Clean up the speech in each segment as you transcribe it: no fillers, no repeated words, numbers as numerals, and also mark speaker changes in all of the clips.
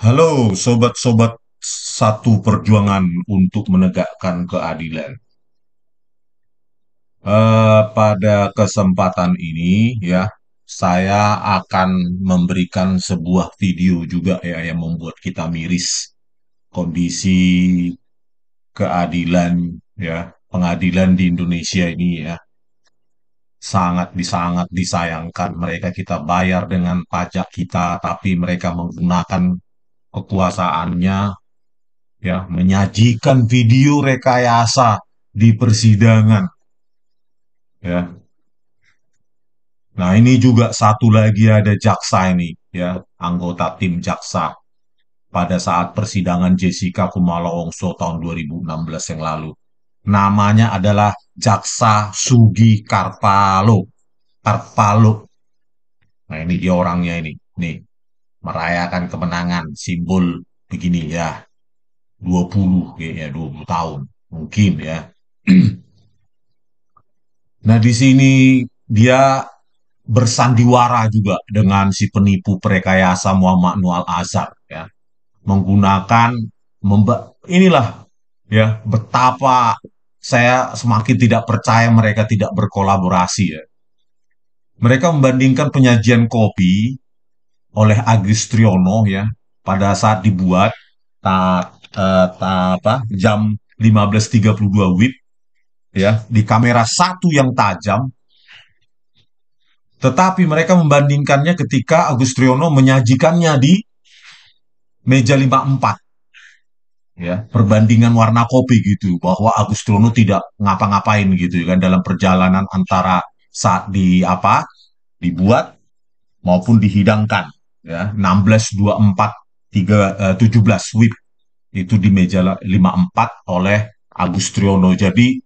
Speaker 1: Halo sobat-sobat satu perjuangan untuk menegakkan keadilan. Pada kesempatan ini ya, saya akan memberikan sebuah video juga ya yang membuat kita miris kondisi keadilan ya, pengadilan di Indonesia ini ya. Sangat disayangkan mereka kita bayar dengan pajak kita, tapi mereka menggunakan kekuasaannya ya menyajikan video rekayasa di persidangan ya. Nah, ini juga satu lagi ada jaksa ini ya, anggota tim jaksa pada saat persidangan Jessica Kumala Wongso tahun 2016 yang lalu. Namanya adalah Jaksa Sugi Karpalo. Karpalo. Nah, ini dia orangnya ini. Nih, merayakan kemenangan simbol begini ya. 20 kayaknya 20 tahun mungkin ya. Nah, di sini dia bersandiwara juga dengan si penipu perekayasa Muhammad Nual Azhar ya, menggunakan inilah ya betapa saya semakin tidak percaya mereka tidak berkolaborasi ya. Mereka membandingkan penyajian kopi oleh Agus Triono ya pada saat dibuat jam 15.32 WIB ya di kamera satu yang tajam. Tetapi mereka membandingkannya ketika Agus Triono menyajikannya di meja 54. Ya, perbandingan warna kopi gitu, bahwa Agus Triono tidak ngapa-ngapain gitu kan dalam perjalanan antara saat dibuat maupun dihidangkan ya 16.24 17 WIB itu di meja 54 oleh Agus Triono. Jadi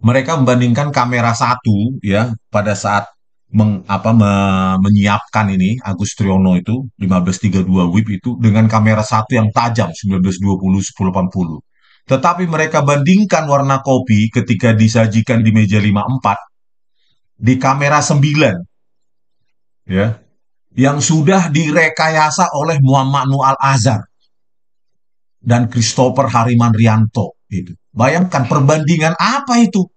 Speaker 1: mereka membandingkan kamera satu ya pada saat menyiapkan ini Agus Triono itu 15.32 WIB itu dengan kamera satu yang tajam 1920 1080. Tetapi mereka bandingkan warna kopi ketika disajikan di meja 54 di kamera 9 ya yang sudah direkayasa oleh Muhammad Nual Azhar dan Christopher Harimanrianto itu. Bayangkan perbandingan apa itu?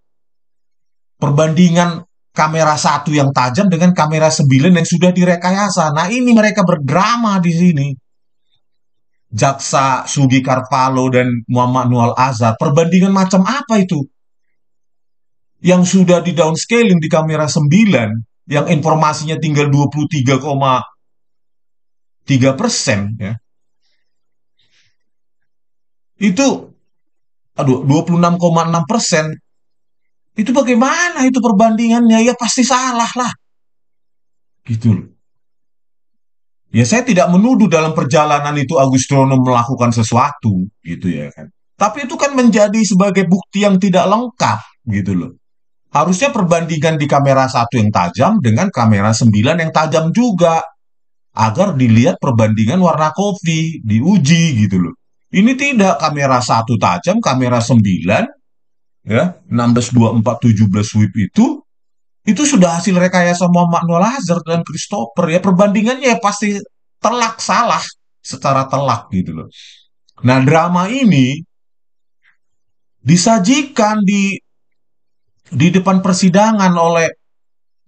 Speaker 1: Perbandingan kamera satu yang tajam dengan kamera 9 yang sudah direkayasa. Nah, ini mereka berdrama di sini. Jaksa Sugi Karpalo dan Muhammad Nual Azhar. Perbandingan macam apa itu? Yang sudah di downscaling di kamera 9, yang informasinya tinggal 23,3% ya. Itu, aduh, 26,6%. Itu bagaimana itu perbandingannya? Ya pasti salah lah. Gitu loh. Ya saya tidak menuduh dalam perjalanan itu Agustrono melakukan sesuatu gitu ya kan. Tapi itu kan menjadi sebagai bukti yang tidak lengkap gitu loh. Harusnya perbandingan di kamera satu yang tajam dengan kamera 9 yang tajam juga agar dilihat perbandingan warna kopi, diuji gitu loh. Ini tidak kamera satu tajam, kamera 9 ya 16.24 17 WIB itu sudah hasil rekayasa Muhammad Noor Hazard dan Christopher ya perbandingannya ya pasti telak salah secara telak gitu loh. Nah, drama ini disajikan di depan persidangan oleh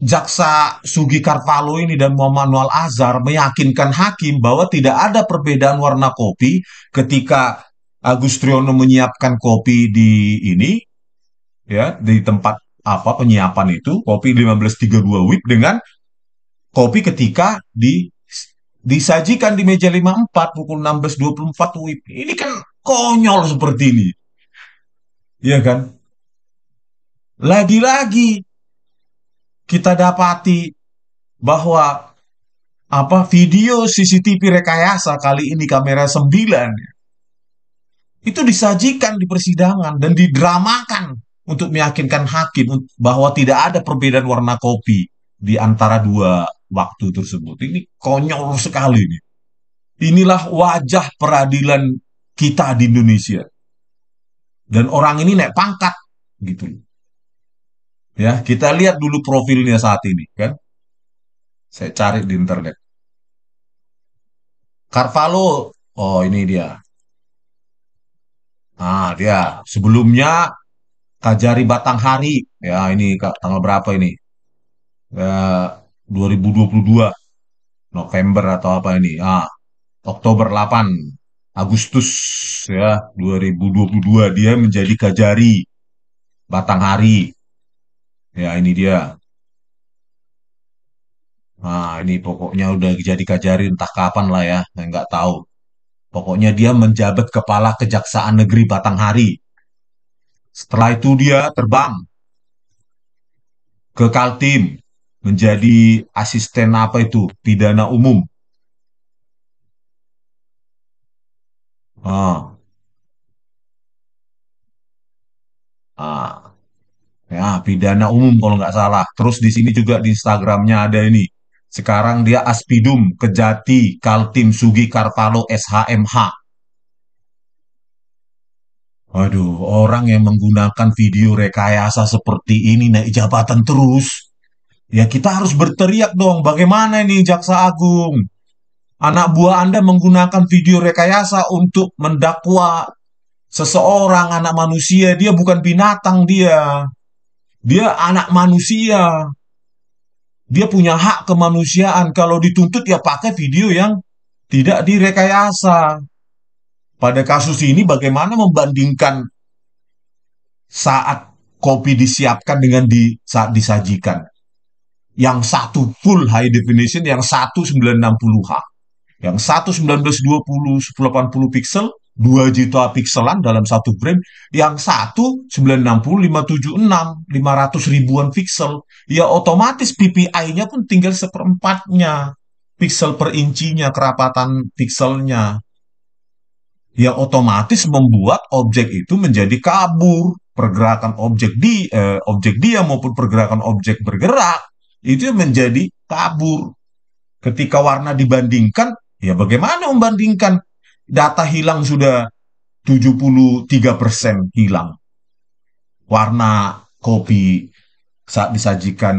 Speaker 1: Jaksa Sugi Karpalo ini dan Muhammad Noor Azhar meyakinkan hakim bahwa tidak ada perbedaan warna kopi ketika Agus Triono menyiapkan kopi di ini ya di tempat penyiapan itu kopi 15.32 WIB dengan kopi ketika disajikan di meja 54 pukul 16.24 WIB. Ini kan konyol seperti ini. Ya kan? Lagi-lagi kita dapati bahwa video CCTV rekayasa kali ini kamera 9 itu disajikan di persidangan dan didramakan untuk meyakinkan hakim bahwa tidak ada perbedaan warna kopi di antara dua waktu tersebut. Ini konyol sekali nih. Inilah wajah peradilan kita di Indonesia. Dan orang ini naik pangkat gitu. Ya, kita lihat dulu profilnya saat ini kan. Saya cari di internet. Carvalho, oh ini dia. Nah, dia sebelumnya Kajari Batanghari. Ya, ini Kak, tanggal berapa ini? Ya, 2022 November atau apa ini? Oktober 8 Agustus ya 2022 dia menjadi Kajari Batanghari. Ya, ini dia. Nah, ini pokoknya udah jadi Kajari entah kapan lah ya, saya nggak tahu. Pokoknya dia menjabat Kepala Kejaksaan Negeri Batanghari. Setelah itu dia terbang ke Kaltim menjadi asisten apa itu pidana umum. Ah, ah, ya pidana umum kalau nggak salah. Terus di sini juga di Instagramnya ada ini. Sekarang dia Aspidum Kejati Kaltim Sugi Kartalo SHMH. Waduh, orang yang menggunakan video rekayasa seperti ini naik jabatan terus. Ya kita harus berteriak dong, bagaimana ini Jaksa Agung? Anak buah Anda menggunakan video rekayasa untuk mendakwa seseorang, anak manusia. Dia bukan binatang dia. Dia anak manusia. Dia punya hak kemanusiaan. Kalau dituntut ya pakai video yang tidak direkayasa. Pada kasus ini bagaimana membandingkan saat kopi disiapkan dengan saat disajikan? Yang satu full high definition, yang satu 960H. Yang satu 1920 1080 pixel, 2 juta pixelan dalam satu frame. Yang satu 960 576 500 ribuan pixel. Ya otomatis PPI-nya pun tinggal seperempatnya. Pixel per incinya, kerapatan pixelnya. Ya otomatis membuat objek itu menjadi kabur. Pergerakan objek dia maupun pergerakan objek bergerak itu menjadi kabur. Ketika warna dibandingkan, ya bagaimana membandingkan? Data hilang sudah 73% hilang. Warna kopi saat disajikan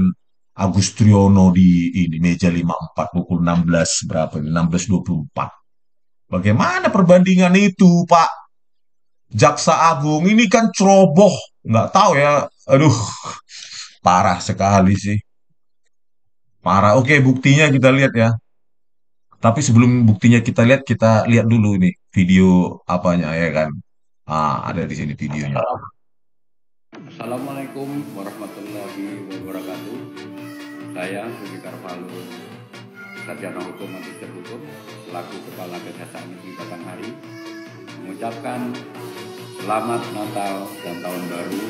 Speaker 1: Agus Triono di ini meja 54 pukul 16 berapa ini? 16.24. Bagaimana perbandingan itu, Pak Jaksa Agung? Ini kan ceroboh. Nggak tahu ya. Aduh, parah sekali sih. Parah. Oke, buktinya kita lihat ya. Tapi sebelum buktinya kita lihat dulu nih video apanya ya kan. Ada di sini videonya.
Speaker 2: Assalamualaikum warahmatullahi wabarakatuh. Saya Sugi Carvalho, Sarjana Hukum Magister Hukum, selaku Kepala Kejaksaan Negeri Batanghari, mengucapkan selamat Natal dan Tahun Baru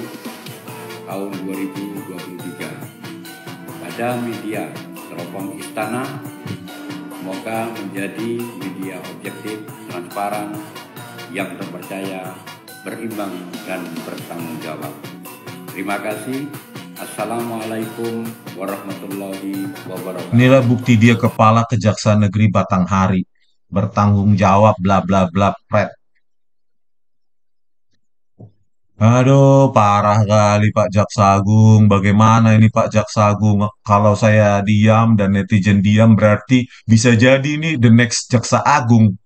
Speaker 2: tahun 2023 pada media Teropong Istana. Semoga menjadi media objektif, transparan, yang terpercaya, berimbang, dan bertanggung jawab. Terima kasih. Assalamualaikum warahmatullahi wabarakatuh.
Speaker 1: Inilah bukti dia Kepala Kejaksaan Negeri Batanghari. Bertanggung jawab bla bla bla pret. Aduh, parah kali Pak Jaksa Agung. Bagaimana ini Pak Jaksa Agung? Kalau saya diam dan netizen diam berarti bisa jadi ini the next Jaksa Agung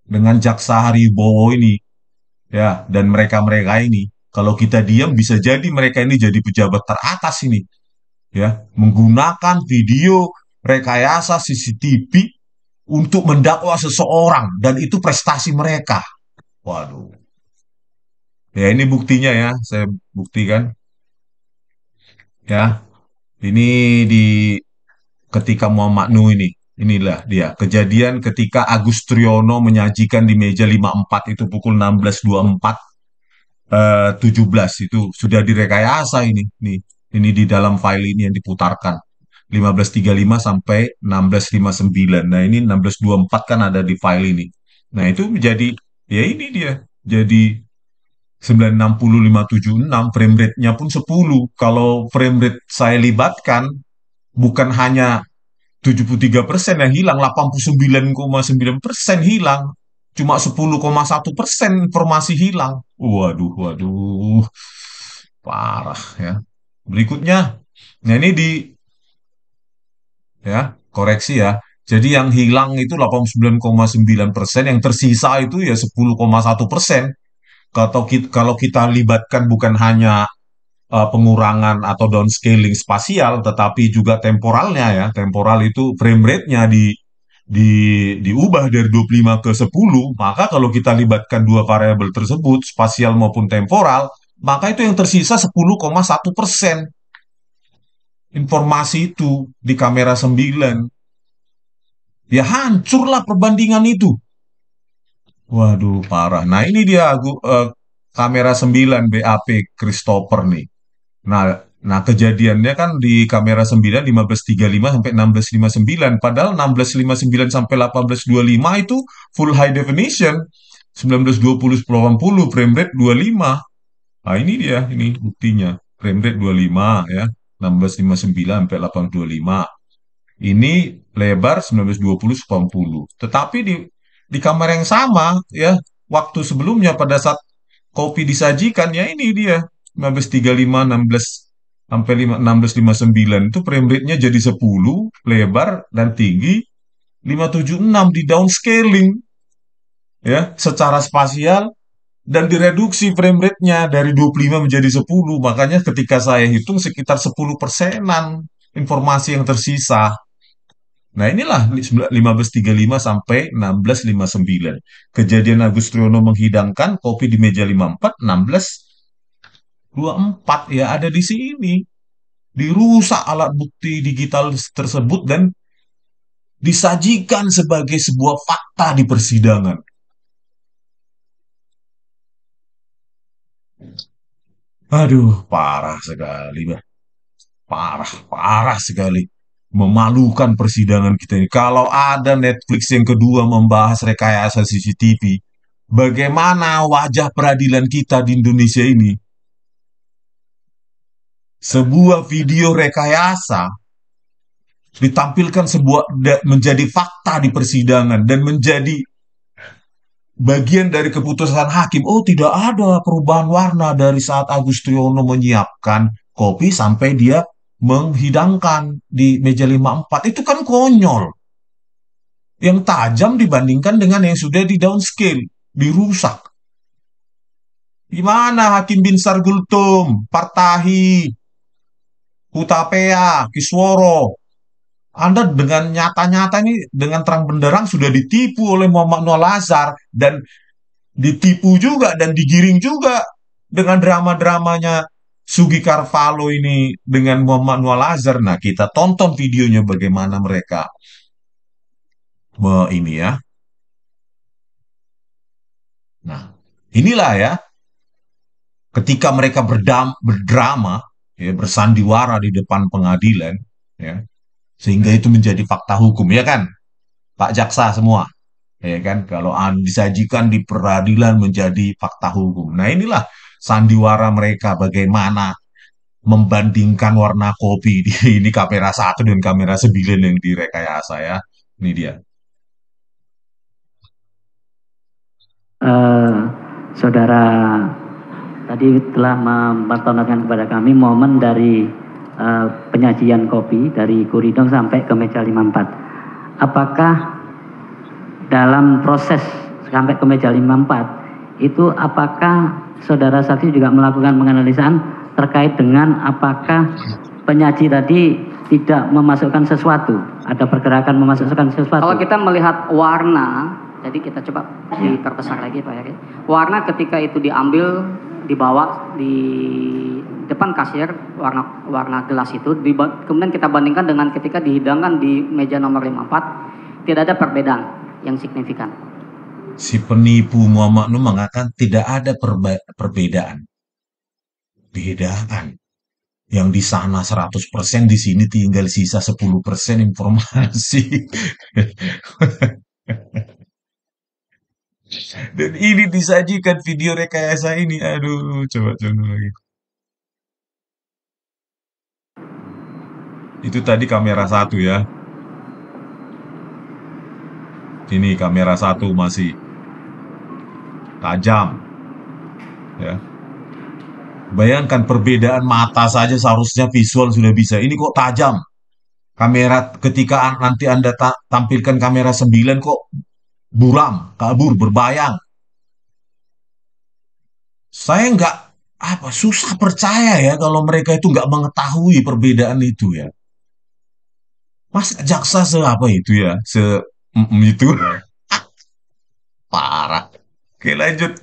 Speaker 1: dengan Jaksa Haribowo ini ya dan mereka-mereka ini. Kalau kita diam bisa jadi mereka ini jadi pejabat teratas ini ya menggunakan video rekayasa CCTV untuk mendakwa seseorang dan itu prestasi mereka. Waduh. Ya ini buktinya ya, saya buktikan ya. Ini di ketika Muhammad Nuh ini. Inilah dia kejadian ketika Agus Triono menyajikan di meja 54 itu pukul 16.24 17 itu sudah direkayasa ini. Nih, ini di dalam file ini yang diputarkan. 15.35 sampai 16.59. Nah, ini 16.24 kan ada di file ini. Nah, itu menjadi ya ini dia. Jadi 960 576 frame rate-nya pun 10. Kalau frame rate saya libatkan bukan hanya 73% yang hilang, 89,9% hilang. Cuma 10,1% informasi hilang. Waduh, waduh. Parah ya. Berikutnya, nah ini di ya koreksi ya. Jadi yang hilang itu 89,9%, yang tersisa itu ya 10,1%. Kalau kita libatkan bukan hanya pengurangan atau downscaling spasial, tetapi juga temporalnya ya. Temporal itu frame rate-nya di diubah dari 25 ke 10, maka kalau kita libatkan dua variabel tersebut, spasial maupun temporal, maka itu yang tersisa 10,1% informasi itu di kamera 9. Ya hancurlah perbandingan itu. Waduh, parah. Nah, ini dia kamera 9 BAP Christopher nih. Nah, nah kejadiannya kan di kamera 9 1535 sampai 1659. Padahal 1659 sampai 1825 itu full high definition. 1920 1080 frame rate 25. Nah, ini dia, ini buktinya. Frame rate 25 ya. 1659 sampai 825. Ini lebar 1920 1080. Tetapi di kamera yang sama ya, waktu sebelumnya pada saat kopi disajikan ya ini dia 1535 16 sampai 1659 itu frame rate-nya jadi 10, lebar dan tinggi 576 di downscaling ya secara spasial dan direduksi frame rate-nya dari 25 menjadi 10. Makanya ketika saya hitung sekitar 10%-an informasi yang tersisa. Nah, inilah 1535 sampai 1659. Kejadian Agustriono menghidangkan kopi di meja 54, 1624 ya ada di sini. Dirusak alat bukti digital tersebut dan disajikan sebagai sebuah fakta di persidangan. Aduh, parah sekali, Bah. Parah, parah sekali. Memalukan persidangan kita ini. Kalau ada Netflix yang kedua membahas rekayasa CCTV, bagaimana wajah peradilan kita di Indonesia ini? Sebuah video rekayasa ditampilkan menjadi fakta di persidangan dan menjadi bagian dari keputusan hakim. Oh, tidak ada perubahan warna dari saat Agustriono menyiapkan kopi sampai dia menghidangkan di meja 54. Itu kan konyol. Yang tajam dibandingkan dengan yang sudah di downscale, dirusak. Gimana Hakim Binsar Gultum, Partahi, Hutapea, Kisworo, Anda dengan nyata-nyata ini dengan terang benderang sudah ditipu oleh Muhammad Noor Lazar dan ditipu juga dan digiring juga dengan drama-dramanya Sugi Carvalho ini dengan Muhammad Noor Lazar. Nah, kita tonton videonya bagaimana mereka ini ya. Nah, inilah ya ketika mereka berdrama ya, bersandiwara di depan pengadilan ya, sehingga itu menjadi fakta hukum ya kan, Pak Jaksa semua. Ya kan, kalau disajikan di peradilan menjadi fakta hukum. Nah, inilah sandiwara mereka bagaimana membandingkan warna kopi di ini kamera 1 dan kamera 9 yang direkayasa ya. Ini dia.
Speaker 3: Saudara tadi telah mempertontonkan kepada kami momen dari penyajian kopi dari Kuridong sampai ke meja 54. Apakah dalam proses sampai ke meja 54 itu apakah saudara saksi juga melakukan penganalisaan terkait dengan apakah penyaji tadi tidak memasukkan sesuatu, ada pergerakan memasukkan sesuatu?
Speaker 4: Kalau kita melihat warna, jadi kita coba diperbesar lagi Pak Yari. Warna ketika itu diambil, dibawa di depan kasir, warna gelas itu, kemudian kita bandingkan dengan ketika dihidangkan di meja nomor 54, tidak ada perbedaan yang signifikan.
Speaker 1: Si penipu Muhammad Nuh mengatakan tidak ada perbedaan. Bedaan. Yang di sana 100%, di sini tinggal sisa 10% informasi. Dan ini disajikan video rekayasa ini. Aduh, coba lagi. Itu tadi kamera 1 ya. Ini kamera 1 masih tajam. Ya. Bayangkan perbedaan mata saja seharusnya visual sudah bisa. Ini kok tajam. Kamera ketika nanti Anda tampilkan kamera 9 kok buram, kabur, berbayang. Saya nggak susah percaya ya kalau mereka itu nggak mengetahui perbedaan itu ya. Mas jaksa apa itu ya, itu parah. Oke lanjut.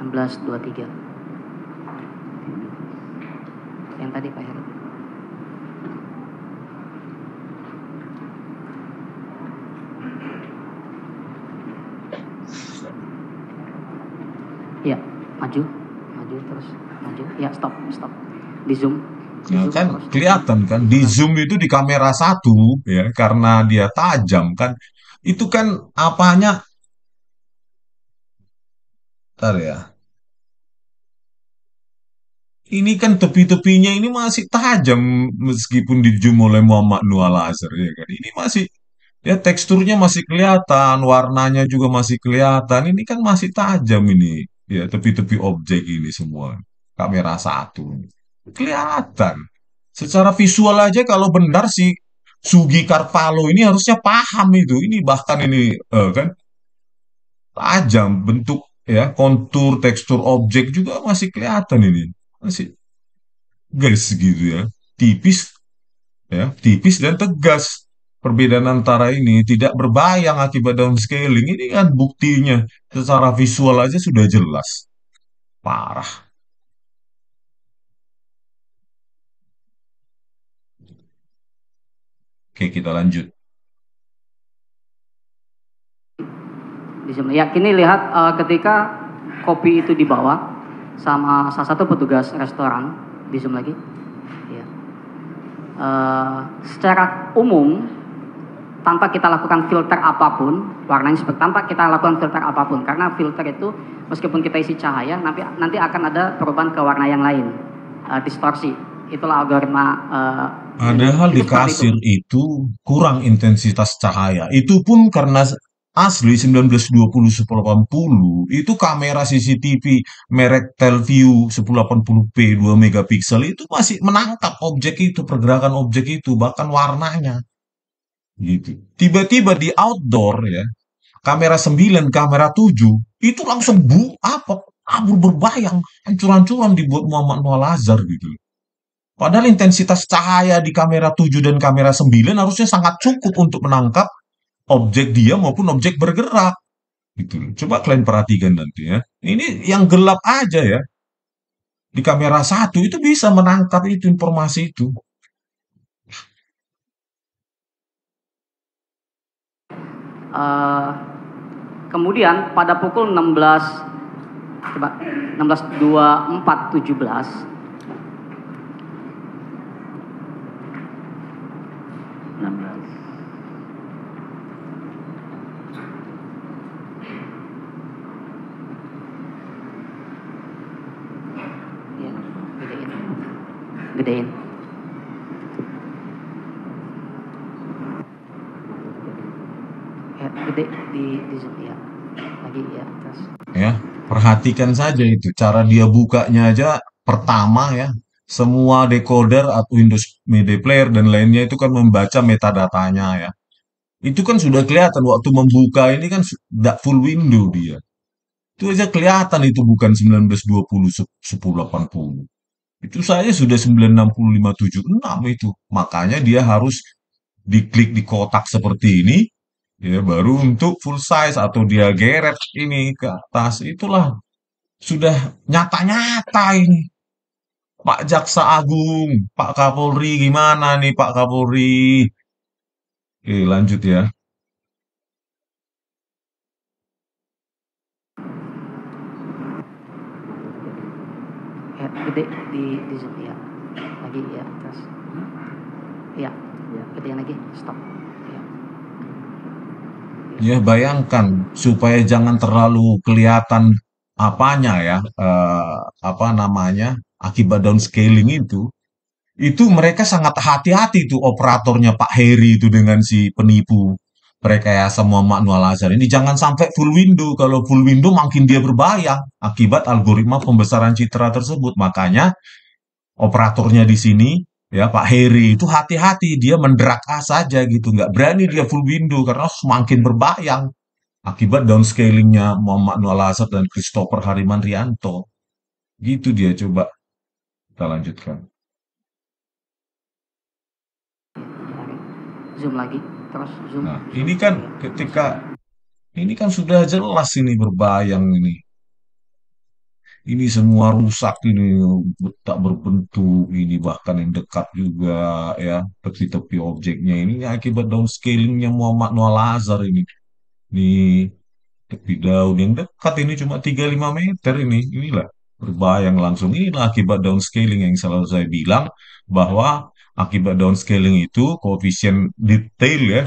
Speaker 4: 1623. Yang tadi Pak Heri. Ya, maju terus, maju. Ya, stop. Di zoom.
Speaker 1: Ya kan
Speaker 4: terus.
Speaker 1: kelihatan kan di zoom itu di kamera satu ya karena dia tajam kan itu kan apanya ntar ya ini kan tepi-tepinya ini masih tajam meskipun di zoom oleh Muhammad Nuh Al-Azhar ya kan ini masih ya teksturnya masih kelihatan warnanya juga masih kelihatan ini kan masih tajam ini ya tepi-tepi objek ini semua kamera satu kelihatan secara visual aja kalau benar si Sugi Carvalho ini harusnya paham itu. Ini bahkan ini kan tajam bentuk ya kontur tekstur objek juga masih kelihatan ini. Masih garis gitu ya. Tipis tipis dan tegas. Perbedaan antara ini tidak berbayang akibat downscaling. Ini kan buktinya secara visual aja sudah jelas. Parah. Oke, kita lanjut.
Speaker 4: Ya, kini lihat ketika kopi itu dibawa sama salah satu petugas restoran, di zoom lagi. Ya. Secara umum, tanpa kita lakukan filter apapun, warnanya seperti tanpa kita lakukan filter apapun, karena filter itu meskipun kita isi cahaya, nanti akan ada perubahan ke warna yang lain, distorsi. Itulah algoritma.
Speaker 1: Padahal di kasir itu kurang intensitas cahaya. Itu pun karena asli 1920-1080 itu kamera CCTV merek Telview 1080p 2 megapiksel itu masih menangkap objek itu, pergerakan objek itu, bahkan warnanya. Gitu. Tiba-tiba di outdoor ya, kamera 9, kamera 7 itu langsung kabur berbayang, hancur-hancuran dibuat Muhammad Noah Lazar gitu. Padahal intensitas cahaya di kamera 7 dan kamera 9 harusnya sangat cukup untuk menangkap objek dia maupun objek bergerak. Gitu. Coba kalian perhatikan nanti ya. Ini yang gelap aja ya. Di kamera 1 itu bisa menangkap itu informasi itu.
Speaker 4: Kemudian pada pukul 16.24.17 gedein. Ya, gede di zoom ya. Lagi ya, terus.
Speaker 1: Ya, perhatikan saja itu cara dia bukanya aja pertama ya. Semua decoder atau Windows Media Player dan lainnya itu kan membaca metadatanya ya. Itu kan sudah kelihatan waktu membuka ini kan sudah full window dia. Itu aja kelihatan itu bukan 1920 1080. Itu saya sudah 96576 itu. Makanya dia harus diklik di kotak seperti ini ya baru untuk full size atau dia geret ini ke atas. Itulah sudah nyata-nyata ini. Pak Jaksa Agung, Pak Kapolri gimana nih Pak Kapolri? Oke, lanjut ya.
Speaker 4: Ya, gede di zoom ya. Lagi ya, terus. Ya, gedein lagi, stop.
Speaker 1: Ya bayangkan supaya jangan terlalu kelihatan apanya ya, apa namanya, akibat downscaling itu mereka sangat hati-hati tuh operatornya Pak Heri itu dengan si penipu rekayasa Muhammad Noah Lazar ini jangan sampai full window. Kalau full window makin dia berbayang akibat algoritma pembesaran citra tersebut. Makanya operatornya di sini, ya Pak Heri itu hati-hati, dia menderak A saja gitu, nggak berani dia full window karena semakin berbayang akibat downscalingnya Muhammad Noor Al-Azhar dan Christopher Harimanrianto. Gitu dia, coba kita lanjutkan.
Speaker 4: Zoom lagi, terus zoom.
Speaker 1: Nah, ini kan ini kan sudah jelas ini berbayang ini. Ini semua rusak ini, tak berbentuk ini, bahkan yang dekat juga ya, tepi-tepi objeknya ini akibat downscalingnya Muhammad Noor Al-Azhar ini. Di tepi daun yang dekat ini cuma 35 meter ini. Inilah berbayang langsung. Inilah akibat downscaling yang selalu saya bilang, bahwa akibat downscaling itu koefisien detail ya,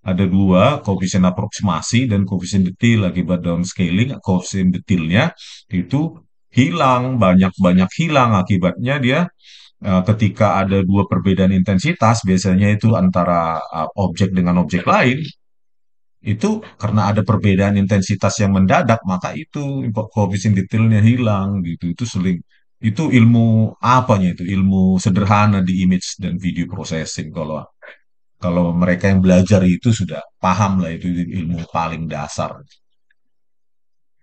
Speaker 1: ada dua, koefisien aproksimasi dan koefisien detail. Akibat downscaling, koefisien detailnya itu hilang, banyak-banyak hilang. Akibatnya dia ketika ada dua perbedaan intensitas, biasanya itu antara objek dengan objek lain, itu karena ada perbedaan intensitas yang mendadak, maka itu koefisien detailnya hilang gitu. Itu seling, itu ilmu apanya, itu ilmu sederhana di image dan video processing. Kalau kalau mereka yang belajar itu sudah paham lah, itu ilmu paling dasar.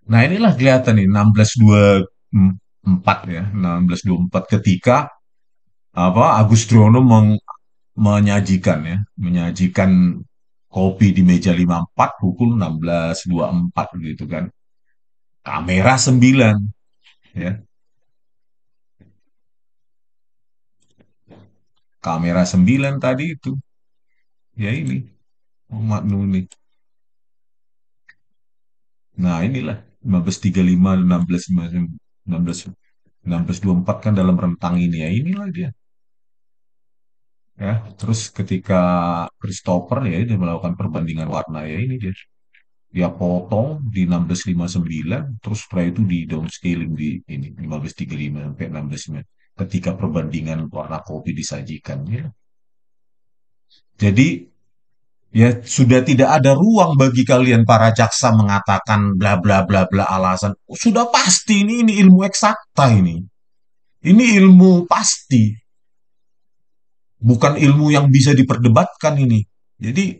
Speaker 1: Nah, inilah kelihatan nih 1624 ya, 1624 ketika apa Agus Drono menyajikan ya, menyajikan kopi di meja 54 pukul 16.24 gitu kan. Kamera 9 ya. Kamera 9 tadi itu. Ya ini Muhammad Nuni. Nah, inilah 1535, 1624 kan dalam rentang ini ya. Inilah dia. Ya, terus ketika Christopher ya dia melakukan perbandingan warna ya, ini dia potong di 1659, terus setelah itu di downscaling di ini 1535 sampai 16, ketika perbandingan warna kopi disajikan ya. Jadi ya sudah tidak ada ruang bagi kalian para jaksa mengatakan bla bla bla bla alasan. Sudah pasti ini ilmu eksakta ini. Ini ilmu pasti, bukan ilmu yang bisa diperdebatkan ini. Jadi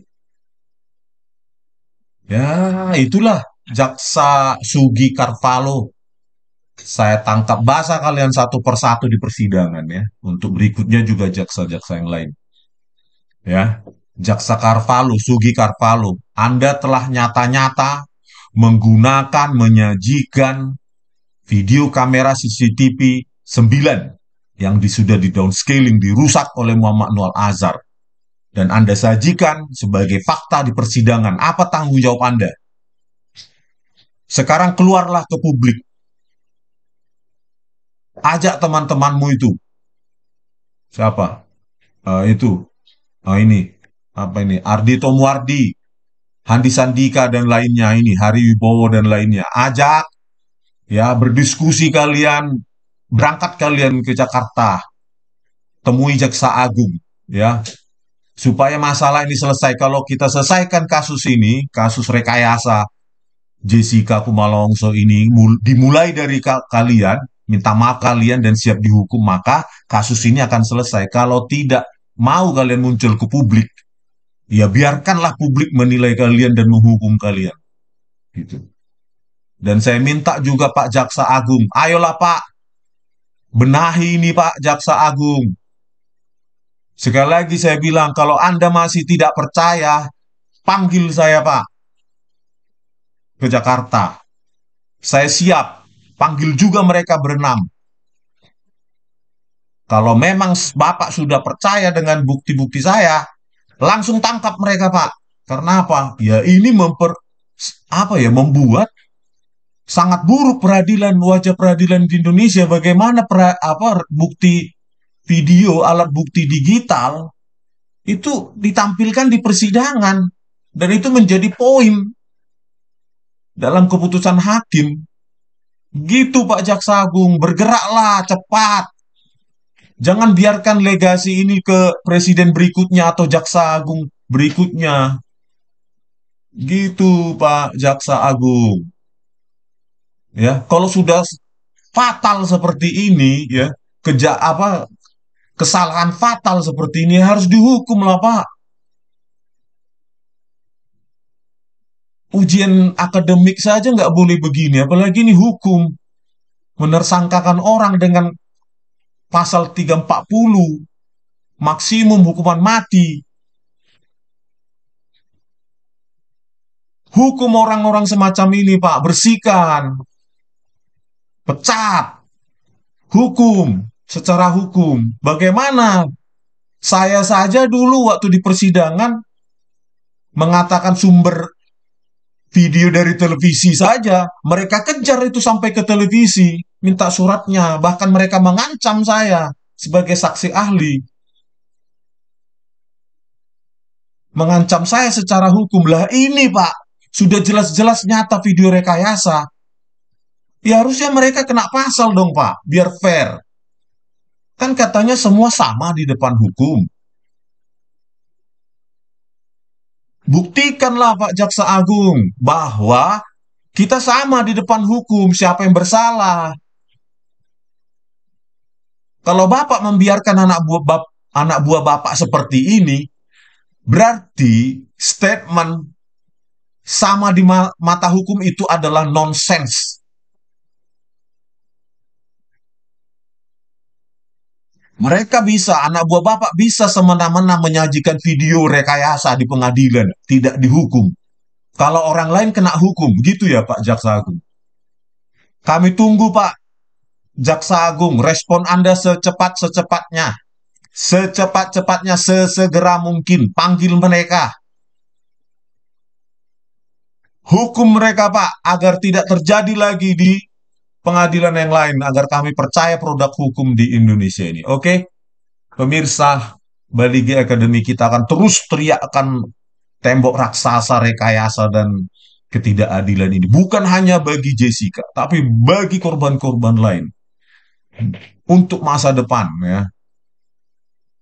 Speaker 1: ya itulah jaksa Sugi Carvalho. Saya tangkap bahasa kalian satu persatu di persidangan ya. Untuk berikutnya juga jaksa-jaksa yang lain. Ya, Jaksa Carvalho, Sugi Carvalho, Anda telah nyata-nyata menggunakan, menyajikan video kamera CCTV 9 yang sudah di downscaling, dirusak oleh Muhammad Noor Al-Azhar. Dan Anda sajikan sebagai fakta di persidangan. Apa tanggung jawab Anda? Sekarang keluarlah ke publik. Ajak teman-temanmu itu. Siapa? Itu. Ini. Apa ini? Ardhito Muardi, Handi Sandika dan lainnya ini, Hari Wibowo dan lainnya. Ajak, ya berdiskusi kalian, berangkat kalian ke Jakarta, temui Jaksa Agung, ya, supaya masalah ini selesai. Kalau kita selesaikan kasus ini, kasus rekayasa Jessica Kumala Wongso ini dimulai dari kalian, minta maaf kalian dan siap dihukum, maka kasus ini akan selesai. Kalau tidak mau kalian muncul ke publik, ya biarkanlah publik menilai kalian dan menghukum kalian. Gitu. Dan saya minta juga Pak Jaksa Agung, ayolah Pak, benahi ini Pak Jaksa Agung. Sekali lagi saya bilang, kalau Anda masih tidak percaya, panggil saya Pak ke Jakarta. Saya siap, panggil juga mereka berenam. Kalau memang Bapak sudah percaya dengan bukti-bukti saya, langsung tangkap mereka Pak. Karena apa? Ya ini membuat sangat buruk peradilan, wajah peradilan di Indonesia. Bagaimana bukti video, alat bukti digital itu ditampilkan di persidangan, dan itu menjadi poin dalam keputusan hakim. Gitu Pak Jaksa Agung, bergeraklah cepat. Jangan biarkan legasi ini ke presiden berikutnya atau Jaksa Agung berikutnya. Gitu Pak Jaksa Agung. Ya, kalau sudah fatal seperti ini ya, kesalahan fatal seperti ini harus dihukum lah Pak. Ujian akademik saja nggak boleh begini, apalagi ini hukum. Menersangkakan orang dengan pasal 340, maksimum hukuman mati. Hukum orang-orang semacam ini Pak, bersihkan, pecat, hukum, secara hukum. Bagaimana? Saya saja dulu waktu di persidangan mengatakan sumber video dari televisi saja. Mereka kejar itu sampai ke televisi, minta suratnya. Bahkan mereka mengancam saya sebagai saksi ahli. Mengancam saya secara hukum. Lah ini Pak, sudah jelas-jelas nyata video rekayasa. Ya harusnya mereka kena pasal dong Pak, biar fair. Kan katanya semua sama di depan hukum. Buktikanlah Pak Jaksa Agung bahwa kita sama di depan hukum, siapa yang bersalah. Kalau Bapak membiarkan anak buah Bapak seperti ini, berarti statement sama di mata hukum itu adalah nonsens. Mereka bisa, anak buah Bapak bisa semena-mena menyajikan video rekayasa di pengadilan, tidak dihukum. Kalau orang lain kena hukum, gitu ya Pak Jaksa Agung. Kami tunggu Pak Jaksa Agung, respon Anda secepat-cepatnya. Secepat-cepatnya, sesegera mungkin. Panggil mereka. Hukum mereka Pak, agar tidak terjadi lagi di pengadilan yang lain. Agar kami percaya produk hukum di Indonesia ini. Oke? Pemirsa, Bali G Academy kita akan terus teriakkan tembok raksasa, rekayasa, dan ketidakadilan ini. Bukan hanya bagi Jessica, tapi bagi korban-korban lain. Untuk masa depan ya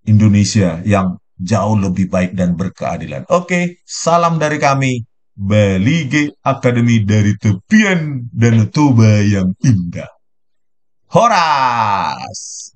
Speaker 1: Indonesia yang jauh lebih baik dan berkeadilan. Oke, salam dari kami, Bali G Academy dari tepian Danau Toba yang indah. Horas!